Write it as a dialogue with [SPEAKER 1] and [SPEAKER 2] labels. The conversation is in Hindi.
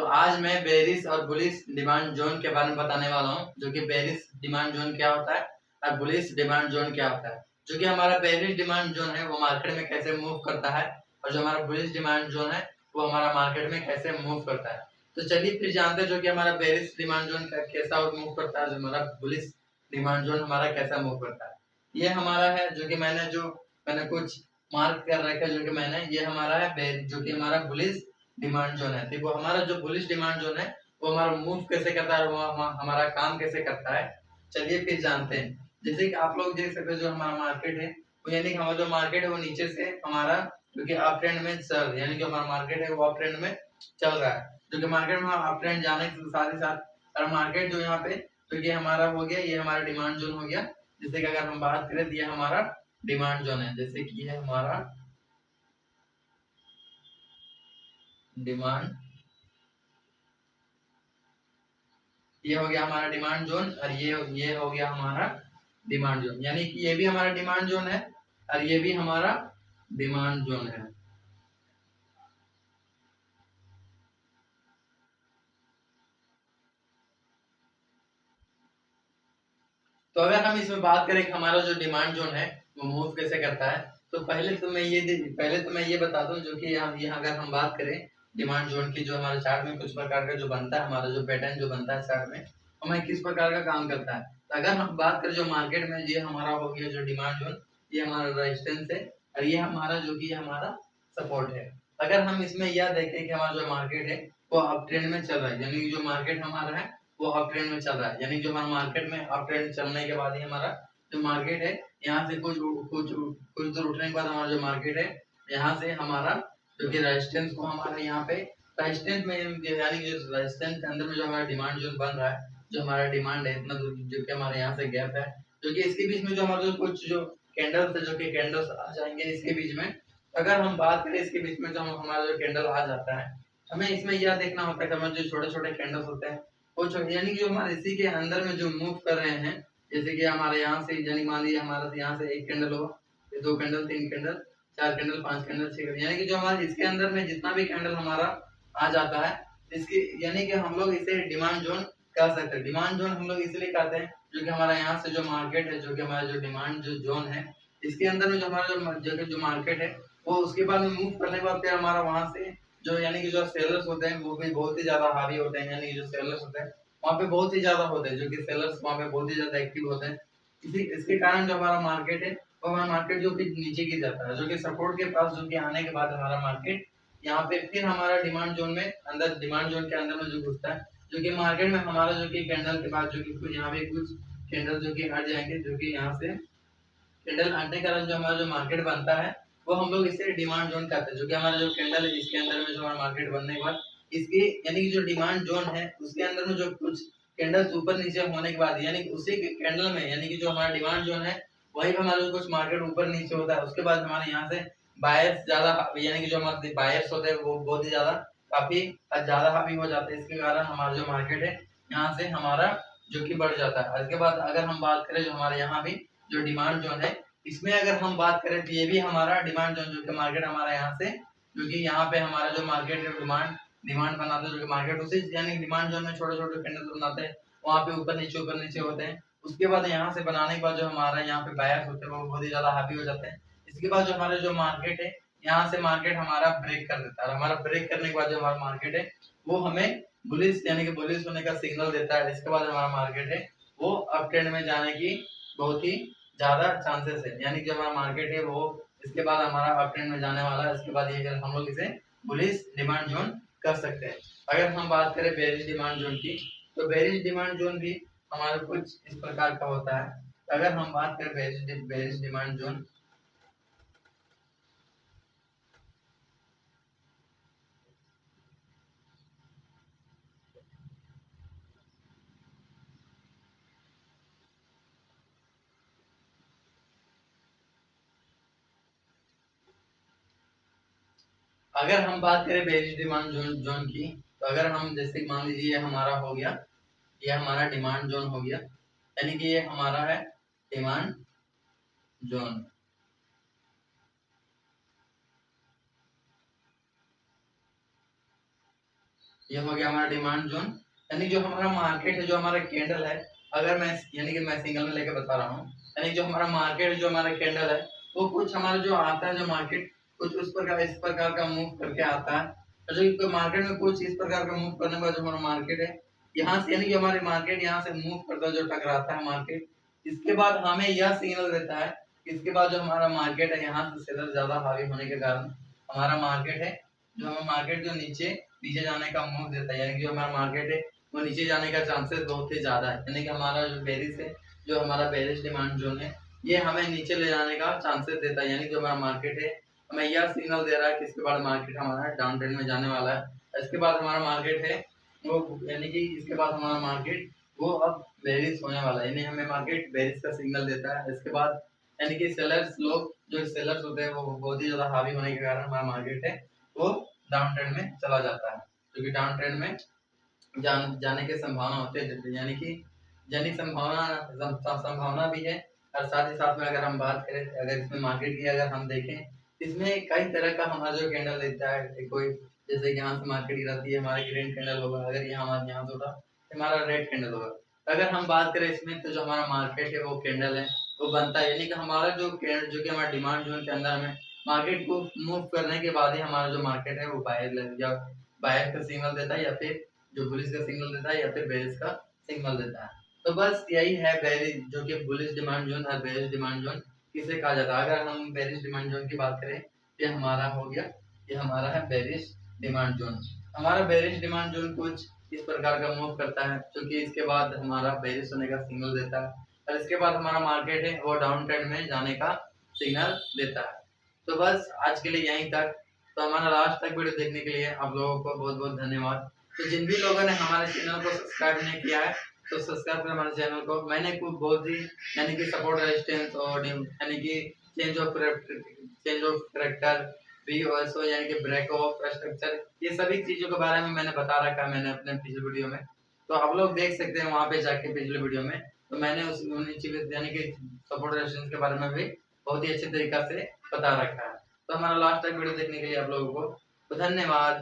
[SPEAKER 1] तो आज मैं बेरिश और बुलिश डिमांड जोन के बारे में बताने वाला हूँ, जो कि बेरिश डिमांड जोन क्या होता है और बुलिश डिमांड जोन क्या होता है। जो कि हमारा बेरिश डिमांड जोन है वो मार्केट में कैसे मूव करता है और जो हमारा बुलिश डिमांड जोन है वो हमारा मार्केट में कैसे मूव करता है। तो चलिए फिर जानते हैं जो कि हमारा बेरिश डिमांड जोन कैसा मूव करता है, जो हमारा बुलिश डिमांड जोन हमारा कैसा मूव करता है। ये हमारा है जो कि मैंने कुछ मार्क कर रखा है, जो कि ये हमारा है जो कि हमारा बुलिश डिमांड जोन है। देखो हमारा जो बुलिश डिमांड जोन है वो हमारा मूव कैसे करता है, वो हमारा काम कैसे करता है, चलिए फिर जानते हैं। जैसे कि आप लोग देख सकते हो जो हमारा मार्केट है वो यानी कि हमारा जो मार्केट है वो नीचे से हमारा जो कि अप ट्रेंड में चल रहा है, यानी कि हमारा मार्केट है वो अप ट्रेंड में चल रहा है। जो कि मार्केट में अप ट्रेंड जाने के साथ ही साथ और मार्केट जो यहाँ पे जो कि हमारा हो गया, ये हमारा डिमांड जोन हो गया। जैसे कि अगर हम बात करें तो ये हमारा डिमांड जोन है, जैसे कि ये हमारा डिमांड, ये हो गया हमारा डिमांड जोन और ये हो गया हमारा डिमांड जोन, यानी कि ये भी हमारा डिमांड जोन है और ये भी हमारा डिमांड जोन है। तो अगर हम इसमें बात करें कि हमारा जो डिमांड जोन है वो मूव कैसे करता है, तो पहले तो मैं ये बता दूं जो कि यहाँ अगर हम बात करें डिमांड जोन की, जो हमारे चार्ट में कुछ प्रकार का जो बनता है, हमारा जो पैटर्न जो बनता है चार्ट में, हमें किस प्रकार का काम करता है। तो अगर हम बात करें जो मार्केट में, ये हमारा हो गया जो डिमांड जोन, ये हमारा रेजिस्टेंस है और ये हमारा जो कि हमारा सपोर्ट है। अगर हम इसमें यह देखें कि हमारा जो मार्केट है वो अप ट्रेंड में चल रहा है, यानी कि जो मार्केट हमारा है वो अप ट्रेंड में चल रहा है, यानी जो हमारा मार्केट में अप ट्रेंड चलने के बाद ही हमारा जो मार्केट है यहाँ से कुछ कुछ कुछ दूर उठने के बाद हमारा जो मार्केट है यहाँ से हमारा जो कि रेजिस्टेंस को हमारा यहाँ पे रेजिस्टेंस में, यानी कि रेजिस्टेंस के अंदर में जो हमारा डिमांड जोन बन रहा है, जो हमारा डिमांड है इतना दूर जो कि हमारे यहाँ से गैप है, जो कि इसके बीच में जो हमारा जो कुछ जो कैंडल्स है, जो कि कैंडल्स आ जाएंगे इसके बीच में। अगर हम बात करें इसके बीच में जो हमारा जो कैंडल आ जाता है, हमें इसमें यह देखना होता है कि हमारे जो छोटे छोटे कैंडल्स होते हैं वो यानी कि जो हमारे इसी के अंदर में जो मूव कर रहे हैं, जैसे कि हमारे यहाँ से यानी मान लीजिए हमारा यहाँ से एक कैंडल होगा, फिर दो कैंडल, तीन कैंडल, चार कैंडल, पांच कैंडल, छह कैंडल, यानी कि जो हमारे इसके अंदर में जितना भी कैंडल हमारा आ जाता है इसकी, यानी कि हम लोग इसे डिमांड जोन कह सकते हैं। डिमांड जोन हम लोग इसलिए कहते हैं जो कि हमारा यहाँ से जो मार्केट है, जो कि हमारा जो डिमांड जो जोन है, इसके अंदर में जो हमारा जो मार्केट है वो उसके बाद में मूव करने के बाद फिर हमारा वहां से जो यानी कि जो सेलर्स होते हैं वो भी बहुत ही ज्यादा हावी होते हैं, यानी कि जो सेलर्स होते हैं वहाँ पे बहुत ही ज्यादा होते हैं, जो कि सेलर्स वहाँ पे बहुत ही ज्यादा एक्टिव होते हैं। इसी इसके कारण जो हमारा मार्केट है वो हमारा मार्केट जो कि नीचे गिर जाता है, जो कि सपोर्ट के पास जो कि आने के बाद हमारा मार्केट यहाँ पे फिर हमारा डिमांड जोन में अंदर, डिमांड जोन के अंदर में जो घुसता है, जो कि मार्केट में हमारा जो कि कैंडल के बाद जो कि कुछ यहाँ पे कुछ कैंडल जो कि हट जाएंगे, जो कि यहाँ से कैंडल हटने के कारण जो हमारा जो मार्केट बनता है वो हम लोग इसे डिमांड जोन कहते हैं। जो कि हमारा जो कैंडल है इसके अंदर में जो हमारा मार्केट बनने के बाद इसकी यानी कि जो डिमांड जोन है उसके अंदर में जो कुछ कैंडल्स ऊपर नीचे होने के बाद, यानी कि उसी कैंडल में, यानी कि जो हमारा डिमांड जोन है वही पे हमारा जो कुछ मार्केट ऊपर नीचे होता है, उसके बाद हमारे यहाँ से बायर्स ज्यादा, यानी कि जो हमारे बायर्स होते हैं वो बहुत ही ज्यादा काफी ज्यादा हावी हो जाते हैं, इसके कारण हमारा जो मार्केट है यहाँ से हमारा जो कि बढ़ जाता है। इसके बाद अगर हम बात करें जो हमारे यहाँ भी जो डिमांड जोन है, इसमें अगर हम बात करें तो ये भी हमारा डिमांड जोन, जो कि मार्केट हमारा यहाँ से, जो कि यहाँ पे हमारा जो मार्केट है डिमांड डिमांड बनाते हैं, जो कि मार्केट उसी यानी डिमांड जोन में छोटे छोटे कैंडल बनाते हैं, वहाँ पे ऊपर नीचे होते हैं। उसके बाद यहाँ से बनाने के बाद जो हमारा यहाँ पे बायर्स होते हैं वो बहुत ही ज्यादा हावी हो जाते हैं। इसके बाद जो हमारा जो मार्केट है यहाँ से मार्केट हमारा ब्रेक कर देता है, और हमारा ब्रेक करने के बाद जो हमारा मार्केट है वो हमें बुलिश यानी कि बुलिश होने का सिग्नल देता है। इसके बाद हमारा मार्केट है वो अप ट्रेंड में जाने की बहुत ही ज्यादा चांसेस है, यानी कि हमारा मार्केट है वो इसके बाद हमारा अप ट्रेंड में जाने वाला है। इसके बाद ये हम लोग इसे बुलिश डिमांड जोन कर सकते हैं। अगर हम बात करें बेरिश डिमांड जोन की, तो बेरिश डिमांड जोन भी हमारा कुछ इस प्रकार का होता है। अगर हम बात करें बेरिश डिमांड जोन, अगर हम बात करें बेरिश डिमांड जोन की, तो अगर हम जैसे मान लीजिए हमारा हो गया, ये हमारा डिमांड जोन हो गया, यानी कि ये हमारा है डिमांड जोन। ये हो गया हमारा डिमांड जोन। यानी जो हमारा मार्केट है, जो हमारा कैंडल है, अगर मैं यानी कि मैं सिंगल में लेके बता रहा हूँ, यानी जो हमारा मार्केट है, जो हमारा कैंडल है, वो कुछ हमारा जो आता है, जो मार्केट कुछ उस प्रकार इस प्रकार का मूव करके आता है। और जो मार्केट में कुछ इस प्रकार का मूव करने के बाद जो हमारा मार्केट है, यहाँ से यानी कि हमारे मार्केट यहाँ से मूव करता है, जो टकराता है मार्केट, इसके बाद हमें यह सिग्नल देता है। इसके बाद जो हमारा मार्केट है, यहाँ से सेलर ज्यादा हावी होने के कारण हमारा मार्केट है, जो हमारा मार्केट जो नीचे नीचे जाने का मूव देता है, यानी कि जो हमारा मार्केट है वो नीचे जाने का चांसेस बहुत ही ज्यादा है। यानी कि हमारा जो बेरिश है, जो हमारा बेरिश डिमांड जोन है, ये हमें नीचे ले जाने का चांसेस देता है। यानी जो हमारा मार्केट है, हमें यह सिग्नल दे रहा है कि इसके बाद मार्केट हमारा डाउन ट्रेंड में जाने वाला है। इसके बाद हमारा मार्केट है वो, यानी कि इसके बाद हमारा मार्केट वो अब बेरिश होने वाला है, यानी हमें मार्केट बेरिश का सिग्नल देता है। इसके बाद यानी कि सेलर्स लोग, जो सेलर्स होते हैं, वो बहुत ही ज्यादा हावी होने के कारण हमारा मार्केट है वो डाउन ट्रेंड में चला जाता है, क्योंकि डाउन ट्रेंड में जाने की संभावना होती है, यानी कि जाने की संभावना भी है। और साथ ही साथ में अगर हम बात करें, अगर इसमें मार्केट की अगर हम देखें, इसमें कई तरह का हमारा जो कैंडल देता है, कोई जैसे यहाँ से मार्केट गिराती है, हमारा ग्रीन कैंडल होगा, अगर यहाँ हमारे यहाँ थोड़ा हमारा रेड कैंडल होगा। अगर हम बात करें इसमें, तो जो हमारा मार्केट है वो कैंडल है वो बनता है, यानी कि हमारा जो कि हमारा डिमांड जोन के अंदर में मार्केट को मूव करने के बाद ही हमारा जो मार्केट है वो बायर का सिग्नल देता है, या फिर जो बुलिश का सिग्नल देता है, या फिर बेरिश का सिग्नल देता है। तो बस यही है बेरिश, जो कि बुलिश डिमांड जोन और बेरिश डिमांड जोन किसे कहा जाता है। अगर हम बेरिश डिमांड जोन की बात करें, ये हमारा हो गया, ये हमारा है बेरिश डिमांड जोन। हमारा बेरिश डिमांड जोन कुछ इस प्रकार का मूव करता है, क्योंकि इसके बाद हमारा बेरिश होने का सिग्नल देता है, और इसके बाद हमारा मार्केट है वो डाउन ट्रेंड में जाने का सिग्नल देता है। तो बस आज के लिए यहीं तक। तो हमारा लास्ट तक वीडियो देखने के लिए आप लोगों को बहुत बहुत धन्यवाद। तो जिन भी लोगों ने हमारे चैनल को सब्सक्राइब नहीं किया है, तो सब्सक्राइब करें हमारे चैनल को। मैंने कुछ बहुत ही यानी कि सपोर्ट रेजिस्टेंस और यानी कि चेंज ऑफ करेक्टर, BOSO यानी कि ब्रेक ऑफ स्ट्रक्चर, ये सभी चीजों के बारे में मैंने बता रखा है मैंने अपने पिछले वीडियो में। तो आप लोग देख सकते हैं वहाँ पे जाके पिछले वीडियो में, तो मैंने उस उन्हीं चीज यानी कि सपोर्ट रेजिस्टेंस के बारे में भी बहुत ही अच्छे तरीका से बता रखा है। तो हमारा लास्ट तक वीडियो देखने के लिए आप लोगों को धन्यवाद।